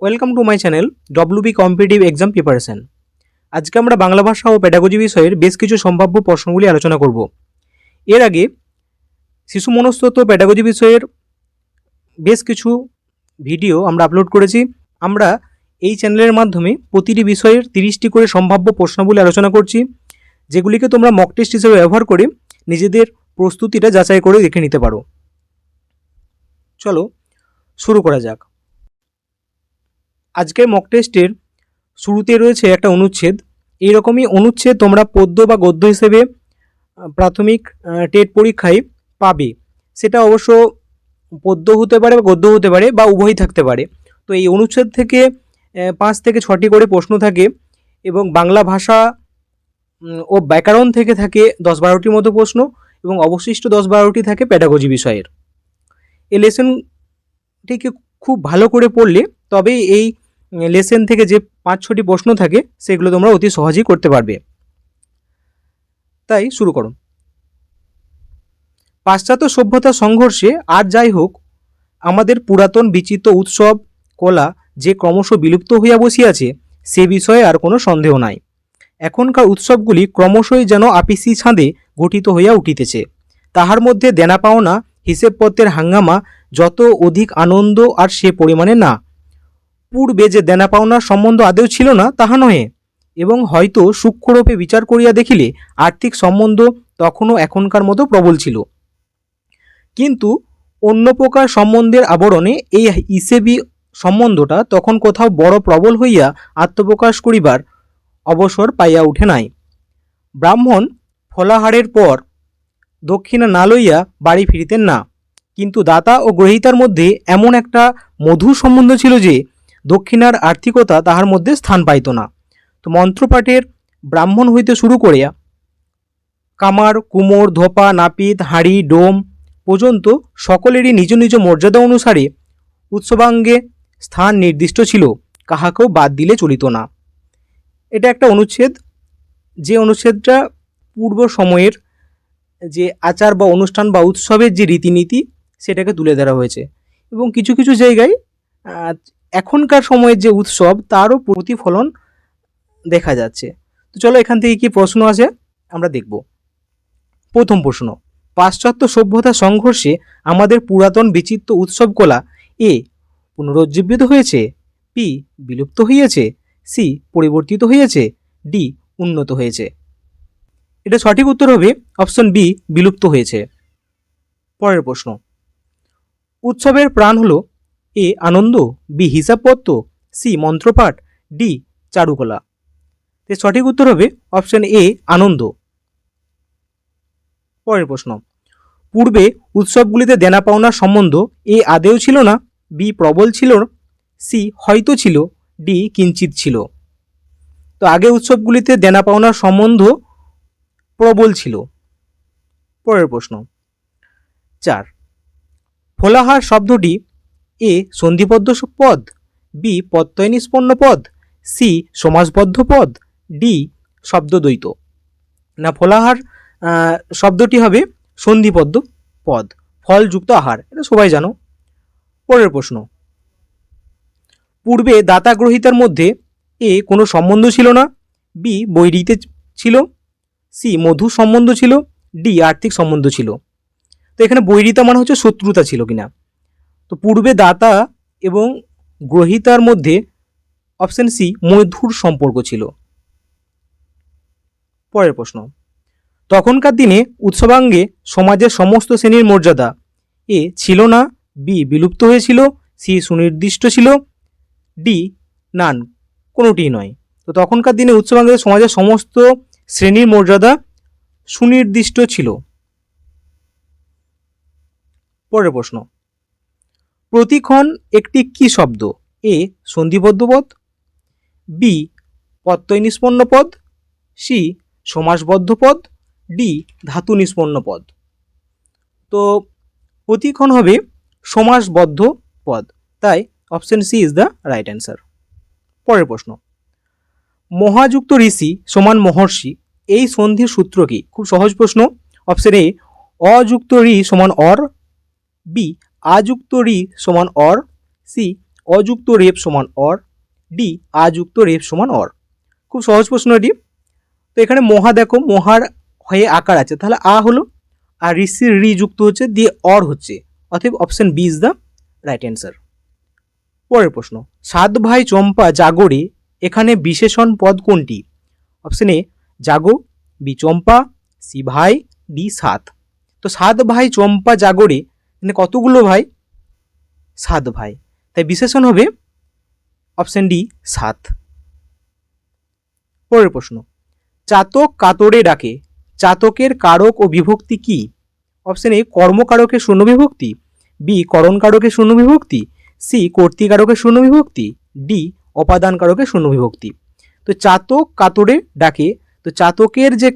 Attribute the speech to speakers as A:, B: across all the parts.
A: Welcome to my channel WB competitive exam preparation. আজকে আমরা বাংলা ভাষা ও প্যাডাগজি বিষয়ের বেশ কিছু সম্ভাব্য প্রশ্নগুলি আলোচনা করব। এর আগে শিশু মনস্তত্ত্ব প্যাডাগজি বিষয়ের বেশ কিছু ভিডিও আমরা আপলোড করেছি। আমরা এই চ্যানেলের মাধ্যমে প্রতিটি বিষয়ের 30টি করে সম্ভাব্য প্রশ্নগুলি আলোচনা করছি, যেগুলিকে তোমরা মক টেস্ট হিসেবে ব্যবহার করে নিজেদের প্রস্তুতিটা যাচাই করে দেখে নিতে পারো। চলো শুরু করা যাক। আজকের মক টেস্টের শুরুতে রয়েছে একটা অনুচ্ছেদ। এইরকমই অনুচ্ছেদ তোমরা পদ্য বা গদ্য হিসেবে প্রাথমিক টেট পরীক্ষায় পাবে। সেটা অবশ্য পদ্য হতে পারে বা গদ্য হতে পারে বা উভয়ই থাকতে পারে। তো এই অনুচ্ছেদ থেকে 5 থেকে 6টি করে প্রশ্ন থাকে এবং বাংলা ভাষা ও ব্যাকরণ থেকে থাকে 10-12টির মতো প্রশ্ন এবং অবশিষ্ট 10-12টি থাকে প্যাডাগজি বিষয়ের। এই লেসনটিকে খুব ভালো করে পড়লে তবে এই লেসন থেকে যে 5-6টি প্রশ্ন থাকে সেগুলো তোমরা অতি সহজেই করতে পারবে। তাই শুরু করো। পাশ্চাত্য সভ্যতা সংঘর্ষে আর যাই হোক, আমাদের পুরাতন বিচিত্র উৎসব কলা যে ক্রমশ বিলুপ্ত হইয়া বসিয়াছে সে বিষয়ে আর কোনো সন্দেহ নাই। এখনকার উৎসবগুলি ক্রমশই যেন আপিসি ছাঁদে গঠিত হইয়া উঠিতেছে। তাহার মধ্যে দেনা পাওনা হিসেবপত্রের হাঙ্গামা যত অধিক আনন্দ আর সে পরিমাণে না। পূর্বে যে দেনা পাওনার সম্বন্ধ আদৌ ছিল না তাহা নহে, এবং হয়তো সূক্ষ্মরূপে বিচার করিয়া দেখিলে আর্থিক সম্বন্ধ তখনও এখনকার মতো প্রবল ছিল, কিন্তু অন্য প্রকার সম্বন্ধের আবরণে এই হিসেবি সম্বন্ধটা তখন কোথাও বড় প্রবল হইয়া আত্মপ্রকাশ করিবার অবসর পাইয়া উঠে নাই। ব্রাহ্মণ ফলাহারের পর দক্ষিণা না লইয়া বাড়ি ফিরিতেন না, কিন্তু দাতা ও গ্রহীতার মধ্যে এমন একটা মধুর সম্বন্ধ ছিল যে দক্ষিণার আর্থিকতা তাহার মধ্যে স্থান পাইত না। তো মন্ত্রপাঠের ব্রাহ্মণ হইতে শুরু করিয়া কামার, কুমোর, ধোপা, নাপিত, হাঁড়ি, ডোম পর্যন্ত সকলেরই নিজ নিজ মর্যাদা অনুসারে উৎসবাঙ্গে স্থান নির্দিষ্ট ছিল, কাহাকেও বাদ দিলে চলিত না। এটা একটা অনুচ্ছেদ, যে অনুচ্ছেদটা পূর্ব সময়ের যে আচার বা অনুষ্ঠান বা উৎসবের যে রীতিনীতি সেটাকে তুলে ধরা হয়েছে, এবং কিছু কিছু জায়গায় এখনকার সময়ের যে উৎসব তারও প্রতিফলন দেখা যাচ্ছে। তো চলো এখান থেকে কি প্রশ্ন আছে আমরা দেখব। প্রথম প্রশ্ন, পাশ্চাত্য সভ্যতা সংঘর্ষে আমাদের পুরাতন বিচিত্র উৎসব কলা এ পুনরুজ্জীবিত হয়েছে, বি বিলুপ্ত হইয়াছে, সি পরিবর্তিত হয়েছে, ডি উন্নত হয়েছে। এটা সঠিক উত্তর হবে অপশন বি, বিলুপ্ত হয়েছে। পরের প্রশ্ন, উৎসবের প্রাণ হলো এ আনন্দ, বি হিসাবপত্র, সি মন্ত্রপাঠ, ডি চারুকলা। এর সঠিক উত্তর হবে অপশন এ আনন্দ। পরের প্রশ্ন, পূর্বে উৎসবগুলিতে দেনা পাওনার সম্বন্ধ এ আদেও ছিল না, বি প্রবল ছিল, সি হয়তো ছিল, ডি কিঞ্চিত ছিল। তো আগে উৎসবগুলিতে দেনা পাওনার সম্বন্ধ প্রবল ছিল। পরের প্রশ্ন 4, ফলাহার শব্দটি এ সন্ধিবদ্ধ পদ, বি প্রত্যয় নিষ্পন্ন পদ, সি সমাসবদ্ধ পদ, ডি শব্দদ্বৈত। না, ফলাহার শব্দটি হবে সন্ধিবদ্ধ পদ, ফলযুক্ত আহার, এটা সবাই জানো। পরের প্রশ্ন, পূর্বে দাতা গ্রহীতার মধ্যে এ কোনো সম্বন্ধ ছিল না, বি বৈরীতে ছিল, সি মধু সম্বন্ধ ছিল, ডি আর্থিক সম্বন্ধ ছিল। তো এখানে বৈরিতা মানে হচ্ছে শত্রুতা ছিল কিনা। তো পূর্বে দাতা এবং গ্রহীতার মধ্যে অপশন সি মধুর সম্পর্ক ছিল। পরের প্রশ্ন, তখনকার দিনে উৎসবাঙ্গে সমাজের সমস্ত শ্রেণীর মর্যাদা এ ছিল না, বি বিলুপ্ত হয়েছিল, সি সুনির্দিষ্ট ছিল, ডি নান কোনোটিই নয়। তো তখনকার দিনে উৎসবাঙ্গে সমাজের সমস্ত শ্রেণীর মর্যাদা সুনির্দিষ্ট ছিল। পরের প্রশ্ন, প্রতিক্ষণ একটি কি শব্দ, এ সন্ধিবদ্ধ পদ, বি প্রত্যয় নিষ্পন্ন পদ, সি সমাসবদ্ধ পদ, ডি ধাতু নিষ্পন্ন পদ। তো প্রতিক্ষণ হবে সমাসবদ্ধ পদ, তাই option C is the right answer. পরের প্রশ্ন, মহাযুক্ত ঋষি সমান মহর্ষি এই সন্ধির সূত্র কি? খুব সহজ প্রশ্ন। অপশন এ অযুক্ত ঋ সমান অর, বি আযুক্ত ঋ সমান অর, সি অযুক্ত রেফ সমান অর, ডি আযুক্ত রেফ সমান অর। খুব সহজ প্রশ্ন এটি। তো এখানে মহা দেখো, মহার হয়ে আকার আছে, তাহলে আ হলো, আর ঋষির রি যুক্ত হচ্ছে, দিয়ে অর হচ্ছে, অতএব option B is the right answer. পরের প্রশ্ন, সাত ভাই চম্পা জাগরে এখানে বিশেষণ পদ কোনটি? অপশন এ জাগো, বি চম্পা, সি ভাই, ডি সাত। তো সাত ভাই চম্পা জাগরে মানে কতগুলো ভাই? সাত ভাই, তাই বিশেষণ হবে অপশন ডি সাত। পরের প্রশ্ন, চাতক কাতরে ডাকে, চাতকের কারক ও বিভক্তি কি? অপশন এ কর্মকারকের শূন্য বিভক্তি, বি করণ কারকের শূন্য বিভক্তি, সি কর্তৃকারকের শূন্য বিভক্তি, ডি অপাদান কারকের শূন্য বিভক্তি। তো চাতক কাতরে ডাকে, তো চাতকের যে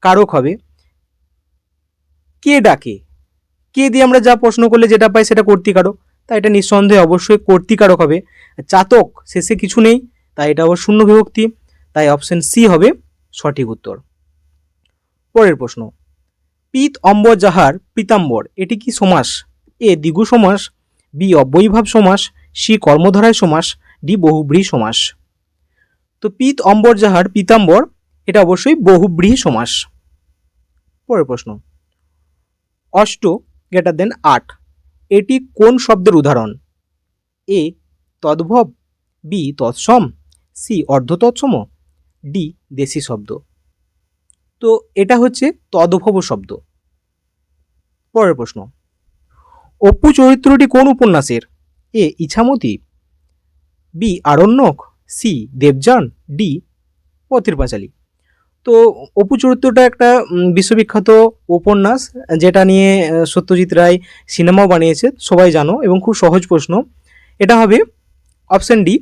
A: কারক হবে, কে ডাকে, কে দিয়ে আমরা যা প্রশ্ন করলে যেটা পাই সেটা কর্তৃকারক, তাই এটা নিঃসন্দেহে অবশ্যই কর্তৃকারক হবে। চাতক শেষে কিছু নেই, তাই এটা আবার শূন্য বিভক্তি, তাই অপশন সি হবে সঠিক উত্তর। পরের প্রশ্ন, পিত অম্বর যাহার পীতাম্বর এটি কি সমাস? এ দ্বিগু সমাস, বি অব্যয়ীভাব সমাস, সি কর্মধারায় সমাস, ডি বহুব্রীহি সমাস। তো পিত অম্বর যাহার পীতাম্বর এটা অবশ্যই বহুব্রীহি সমাস। পরের প্রশ্ন, অষ্ট গ্রেটার দেন আট এটি কোন শব্দের উদাহরণ? এ তদ্ভব, বি তৎসম, সি অর্ধতৎসম, ডি দেশি শব্দ। তো এটা হচ্ছে তদ্ভব শব্দ। পরের প্রশ্ন, অপু চরিত্রটি কোন উপন্যাসের? A Ichamati, B Aranyak, C Debjan, D Pather Panchali. তো অপু চরিত্রটা একটা বিশ্ববিখ্যাত উপন্যাস, যেটা নিয়ে সত্যজিৎ রায় সিনেমাও বানিয়েছে, সবাই জানো, এবং খুব সহজ প্রশ্ন। এটা হবে অপশন ডি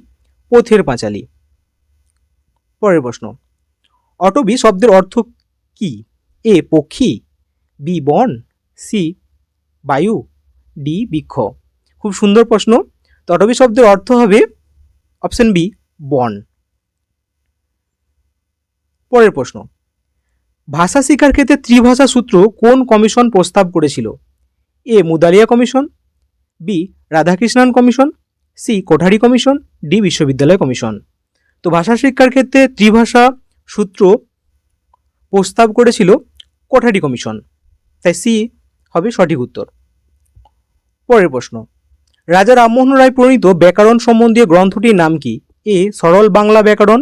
A: পথের পাঁচালী। পরের প্রশ্ন, অটবি শব্দের অর্থ কি? এ পক্ষী, বি বন, সি বায়ু, ডি বৃক্ষ। খুব সুন্দর প্রশ্ন। তো অটবি শব্দের অর্থ হবে অপশন বি বন। পরের প্রশ্ন, ভাষা শিক্ষার ক্ষেত্রে ত্রিভাষা সূত্র কোন কমিশন প্রস্তাব করেছিল? A Mudaliar commission, B Radhakrishnan commission, C Kothari commission, D বিশ্ববিদ্যালয় কমিশন। তো ভাষা শিক্ষার ক্ষেত্রে ত্রিভাষা সূত্র প্রস্তাব করেছিল কোঠারি কমিশন, তাই সি হবে সঠিক উত্তর। পরের প্রশ্ন, রাজা রামমোহন রায় প্রণীত ব্যাকরণ সম্বন্ধীয় গ্রন্থটির নাম কি? এ সরল বাংলা ব্যাকরণ,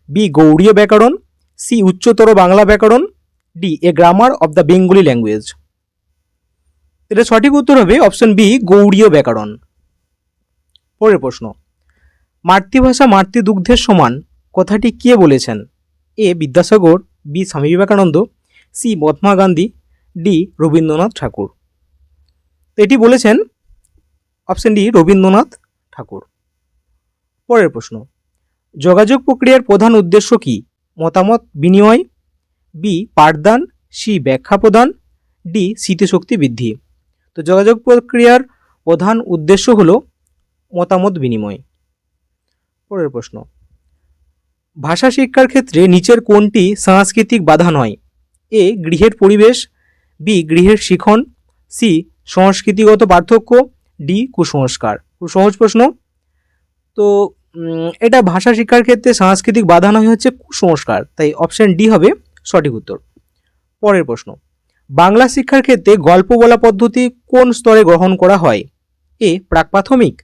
A: বি গৌড়ীয় ব্যাকরণ, সি উচ্চতর বাংলা ব্যাকরণ, D a grammar of the Bengali language. এটা সঠিক উত্তর হবে অপশন বি গৌড়ীয় ব্যাকরণ। পরের প্রশ্ন, মাতৃভাষা মাতৃদুগ্ধের সমান কথাটি কে বলেছেন? এ Vidyasagar, B Swami Vivekananda, C Mahatma Gandhi, D Rabindranath ঠাকুর। এটি বলেছেন অপশন ডি রবীন্দ্রনাথ ঠাকুর। পরের প্রশ্ন, যোগাযোগ প্রক্রিয়ার প্রধান উদ্দেশ্য কি? মতামত বিনিময়, বি পাঠদান, সি ব্যাখ্যা প্রদান, ডি স্মৃতিশক্তি বৃদ্ধি। তো যোগাযোগ প্রক্রিয়ার প্রধান উদ্দেশ্য হলো মতামত বিনিময়। পরের প্রশ্ন, ভাষা শিক্ষার ক্ষেত্রে নিচের কোনটি সাংস্কৃতিক বাধা নয়? এ গৃহের পরিবেশ, বি গৃহের শিখন, সি সংস্কৃতিগত পার্থক্য, ডি কুসংস্কার। খুব সহজ প্রশ্ন। তো এটা ভাষা শিক্ষার ক্ষেত্রে সাংস্কৃতিক বাধা নয় হচ্ছে কুসংস্কার, তাই অপশন ডি হবে সঠিক উত্তর। পরের প্রশ্ন, বাংলা শিক্ষার ক্ষেত্রে গল্প বলা পদ্ধতি কোন স্তরে গ্রহণ করা হয়? এ প্রাক প্রাথমিক,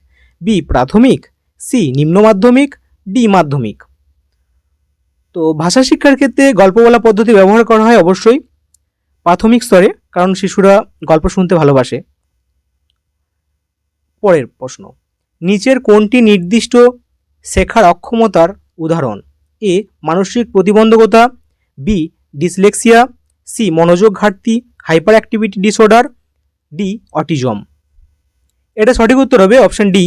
A: বি প্রাথমিক, সি নিম্ন মাধ্যমিক, ডি মাধ্যমিক। তো ভাষা শিক্ষার ক্ষেত্রে গল্প বলা পদ্ধতি ব্যবহার করা হয় অবশ্যই প্রাথমিক স্তরে, কারণ শিশুরা গল্প শুনতে ভালোবাসে। পরের প্রশ্ন, নিচের কোনটি নির্দিষ্ট শেখার অক্ষমতার উদাহরণ? এ মানসিক প্রতিবন্ধকতা, বি ডিসলেক্সিয়া, সি মনোযোগ ঘাটতি hyper activity disorder, D autism. এটা সঠিক উত্তর হবে অপশন ডি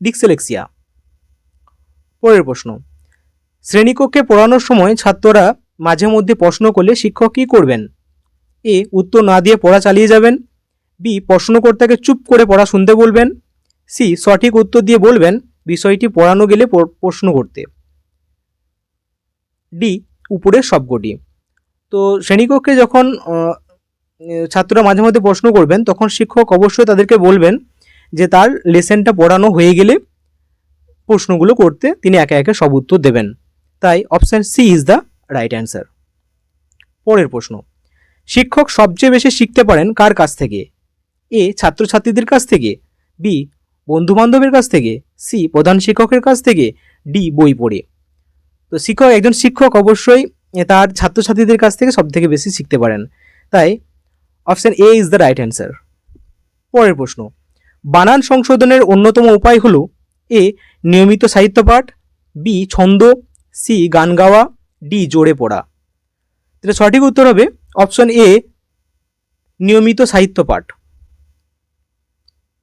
A: ডিসলেক্সিয়া। পরের প্রশ্ন, শ্রেণীকক্ষে পড়ানোর সময় ছাত্ররা মাঝে মধ্যে প্রশ্ন করলে শিক্ষক কী করবেন? এ উত্তর না দিয়ে পড়া চালিয়ে যাবেন, বি প্রশ্নকর্তাকে চুপ করে পড়া শুনতে বলবেন, সি সঠিক উত্তর দিয়ে বলবেন বিষয়টি পড়ানো গেলে প্রশ্ন করতে, ডি উপরের সবকটি। তো শ্রেণীকক্ষে যখন ছাত্ররা মাঝে মধ্যে প্রশ্ন করবেন তখন শিক্ষক অবশ্যই তাদেরকে বলবেন যে তার লেসেনটা পড়ানো হয়ে গেলে প্রশ্নগুলো করতে তিনি একে একে সব উত্তর দেবেন। তাই option C is the right answer. পরের প্রশ্ন, শিক্ষক সবচেয়ে বেশি শিখতে পারেন কার কাছ থেকে? এ ছাত্রছাত্রীদের কাছ থেকে, বি বন্ধুবান্ধবের কাছ থেকে, সি প্রধান শিক্ষকের কাছ থেকে, ডি বই পড়ে। তো একজন শিক্ষক অবশ্যই তার ছাত্রছাত্রীদের কাছ থেকে সব থেকে বেশি শিখতে পারেন, তাই option A is the right answer. পরের প্রশ্ন, বানান সংশোধনের অন্যতম উপায় হল এ নিয়মিত সাহিত্যপাঠ, বি ছন্দ, সি গান গাওয়া, ডি জোরে পড়া। তাহলে সঠিক উত্তর হবে অপশন এ নিয়মিত সাহিত্যপাঠ।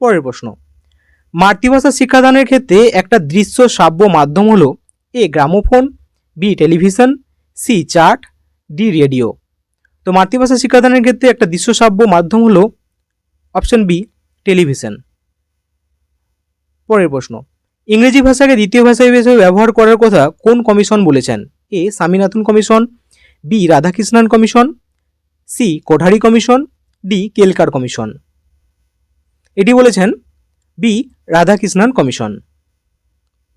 A: পরের প্রশ্ন, মাতৃভাষা শিক্ষাদানের ক্ষেত্রে একটা দৃশ্য শ্রাব্য মাধ্যম হল A gramophone, B television, C chart, D radio. তো মাতৃভাষা শিক্ষাদানের ক্ষেত্রে একটা দৃশ্য শ্রাব্য মাধ্যম হল অপশন বি টেলিভিশন। পরের প্রশ্ন, ইংরেজি ভাষাকে দ্বিতীয় ভাষা হিসেবে ব্যবহার করার কথা কোন কমিশন বলেছেন? A Swaminathan commission, B Radhakrishnan commission, C Kothari commission, D Kelkar commission. এটি বলেছেন বি রাধাকৃষ্ণন কমিশন।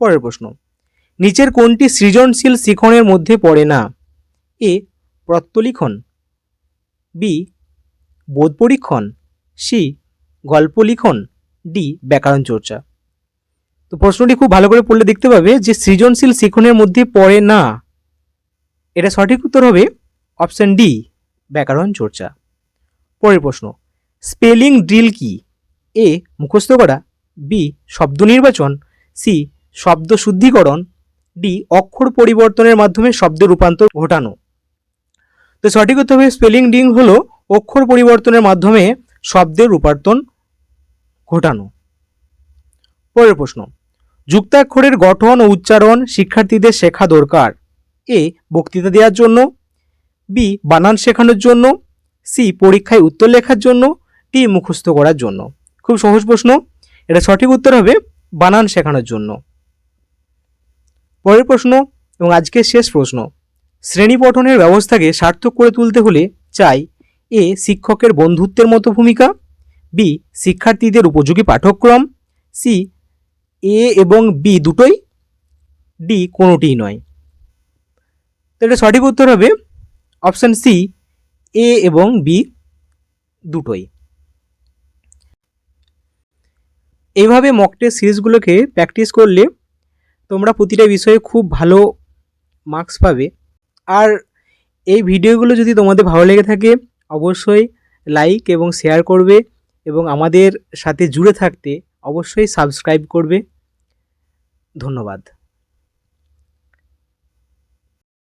A: পরের প্রশ্ন, নিচের কোনটি সৃজনশীল শিখনের মধ্যে পড়ে না? এ প্রত্যলিখন, বি বোধ পরীক্ষণ, সি গল্প লিখন, ডি ব্যাকরণ চর্চা। তো প্রশ্নটি খুব ভালো করে পড়লে দেখতে পাবে যে সৃজনশীল শিখনের মধ্যে পড়ে না, এটা সঠিক উত্তর হবে অপশন ডি ব্যাকরণ চর্চা। পরের প্রশ্ন, স্পেলিং ড্রিল কি? এ মুখস্থ করা, বি শব্দ নির্বাচন, সি শব্দ শুদ্ধিকরণ, ডি অক্ষর পরিবর্তনের মাধ্যমে শব্দ রূপান্তর ঘটানো। তো সঠিক উত্তর হবে স্পেলিং ড্রিল হলো অক্ষর পরিবর্তনের মাধ্যমে শব্দের রূপান্তর ঘটানো। পরের প্রশ্ন, যুক্তাক্ষরের গঠন ও উচ্চারণ শিক্ষার্থীদের শেখা দরকার। এ বক্তৃতা দেওয়ার জন্য, বি বানান শেখানোর জন্য, সি পরীক্ষায় উত্তর লেখার জন্য, ডি মুখস্থ করার জন্য। খুব সহজ প্রশ্ন, এটা সঠিক উত্তর হবে বানান শেখানোর জন্য। পরের প্রশ্ন এবং আজকের শেষ প্রশ্ন, শ্রেণী পঠনের ব্যবস্থাকে সার্থক করে তুলতে হলে চাই এ শিক্ষকের বন্ধুত্বের মতো ভূমিকা, বি শিক্ষার্থীদের উপযোগী পাঠ্যক্রম, সি এ এবং বি দুটোই, ডি কোনোটিই নয়। তো এটা সঠিক উত্তর হবে অপশান সি এ এবং বি দুটোই। এইভাবে মক টেস্ট সিরিজগুলোকে প্র্যাকটিস করলে তোমরা প্রতিটা বিষয়ে খুব ভালো মার্কস পাবে। আর এই ভিডিওগুলো যদি তোমাদের ভালো লেগে থাকে অবশ্যই লাইক এবং শেয়ার করবে এবং আমাদের সাথে জুড়ে থাকতে অবশ্যই সাবস্ক্রাইব করবে। ধন্যবাদ।